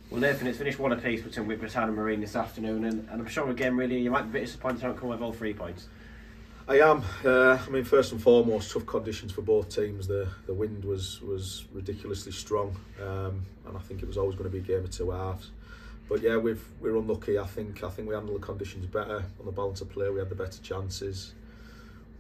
Well, Nathan, it's finished 1 apiece between Whitby Town and Marine this afternoon, and I'm sure again, really, you might be a bit disappointed to not come with all 3 points. I am. I mean, first and foremost, tough conditions for both teams. The wind was ridiculously strong, and I think it was always going to be a game of 2 halves. But yeah, we're unlucky. I think we handled the conditions better on the balance of play. We had the better chances.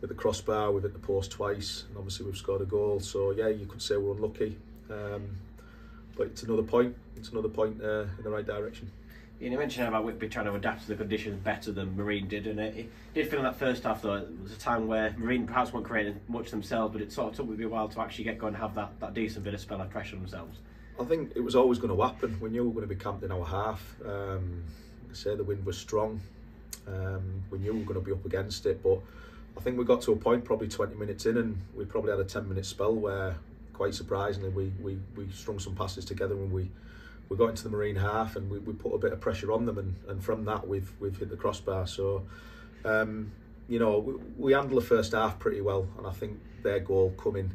With the crossbar, we've hit the post twice, and obviously we've scored a goal. So yeah, you could say we're unlucky. But it's another point. It's another point in the right direction. You mentioned about Whitby trying to adapt to the conditions better than Marine did, and it did feel in that first half though it was a time where Marine perhaps weren't creating much themselves, but it sort of took Whitby a while to actually get going and have that decent bit of spell of pressure themselves. I think it was always going to happen. We knew we were going to be camped in our half. Like I say, the wind was strong. We knew we were going to be up against it, but I think we got to a point probably 20 minutes in, and we probably had a 10-minute spell where, quite surprisingly, we strung some passes together and we got into the Marine half, and we put a bit of pressure on them, and from that we've hit the crossbar. So you know, we handled the first half pretty well, and I think their goal coming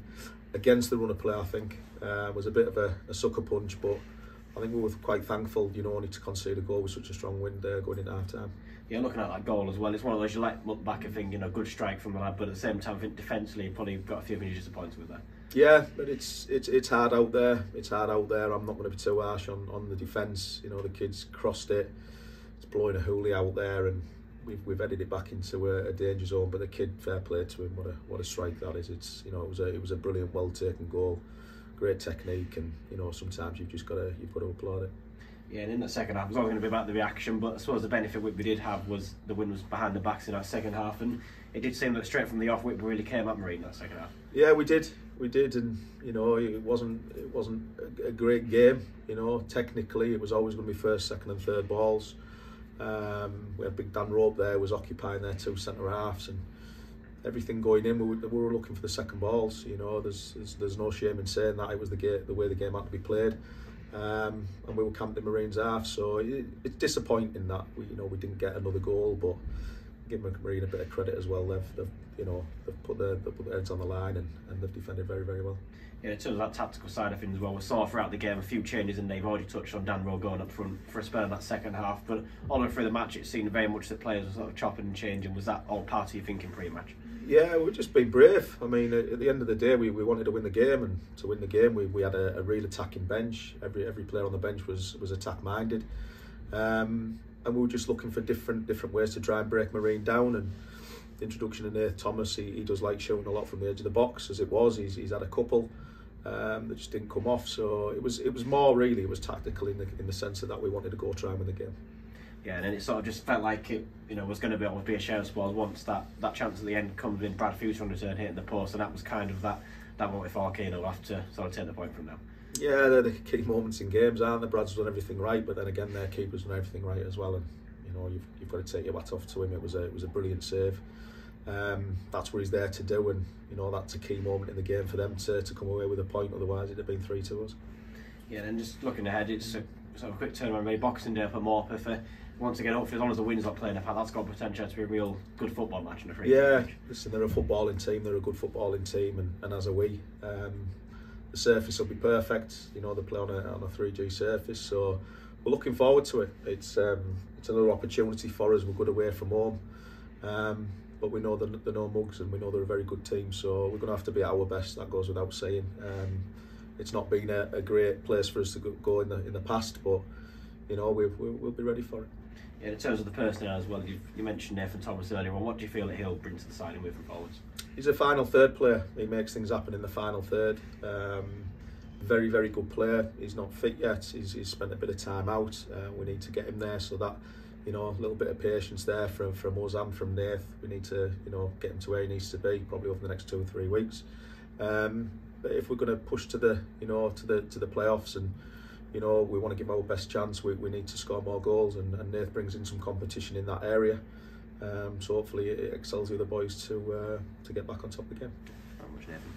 against the run of play, I think, was a bit of a sucker punch, but I think we were quite thankful, you know, only to concede a goal with such a strong wind going into half time. Yeah, looking at that goal as well, it's one of those you like look back and think, you know, good strike from the lad, but at the same time I think defensively probably got a few things you're disappointed with there. Yeah, but it's hard out there. It's hard out there. I'm not going to be too harsh on the defence. You know, the kids crossed it. It's blowing a hoolie out there, and we've headed it back into a danger zone. But the kid, fair play to him. What a strike that is. It's, you know, it was a brilliant, well taken goal. Great technique, and you know, sometimes you've got to applaud it. Yeah, and in the second half, it was always going to be about the reaction, but I suppose the benefit Whitby did have was the wind was behind the backs in that second half, and it did seem that straight from the off, Whitby really came at Marine that second half. Yeah, we did, and you know, it wasn't a great game. You know, technically, it was always going to be first, second, and third balls. We had Big Dan Rope there, was occupying their 2 centre halves, and everything going in, we were looking for the second balls. You know, there's no shame in saying that it was the way the game had to be played. And we were camped in Marine's half, so it's disappointing that we didn't get another goal. But give Marine a bit of credit as well. They've put their heads on the line, and they've defended very, very well. Yeah, in terms of that tactical side of things as well, we saw throughout the game a few changes, and they've already touched on Dan Rowe going up front for a spell in that second half. But all the way through the match, it seemed very much that players were sort of chopping and changing. Was that all part of your thinking pre-match? Yeah, we're just being brave. I mean, at the end of the day, we wanted to win the game, and to win the game, we had a real attacking bench. Every player on the bench was attack minded, and we were just looking for different ways to try and break Marine down. And the introduction of Nath Thomas, he does like shooting a lot from the edge of the box. As it was, he's had a couple that just didn't come off. So it was more really, it was tactical in the sense that we wanted to go try and win the game. Yeah, and then it sort of just felt like it, you know, was going to be a share of spoils once that chance at the end comes in. Brad Future on return hitting the post, and that was kind of that moment with Arkane will have to sort of take the point from now. Yeah, they're the key moments in games, aren't they? Brad's done everything right, but then again, their keeper's done everything right as well, and you know, you've got to take your hat off to him. It was a brilliant save. That's what he's there to do, and you know, that's a key moment in the game for them to come away with a point. Otherwise, it'd have been 3-2 us. Yeah, and just looking ahead, it's a sort of quick turnaround. Really, Boxing Day up at Morpeth for. Once again, hopefully, as long as the wind's not playing a part, that's got potential to be a real good football match in a free. Yeah, listen, they're a footballing team. They're a good footballing team, and as are we. The surface will be perfect. You know, they play on a 3G surface, so we're looking forward to it. It's another opportunity for us. We're good away from home, but we know they're no mugs, and we know they're a very good team. So we're going to have to be at our best. That goes without saying. It's not been a great place for us to go in the past, but you know, we'll be ready for it. Yeah, in terms of the personnel as well, you mentioned Nathan Thomas earlier on. What do you feel that he'll bring to the side and moving forwards? He's a final third player. He makes things happen in the final third. Very, very good player. He's not fit yet. He's spent a bit of time out. We need to get him there, so that, you know, a little bit of patience there from us and from Nath. We need to, you know, get him to where he needs to be, probably over the next 2 or 3 weeks. But if we're going to push to the playoffs, and you know, we want to give our best chance, we need to score more goals, and Nath brings in some competition in that area. So hopefully it excels the other boys to get back on top of the game. Very much, Nathan.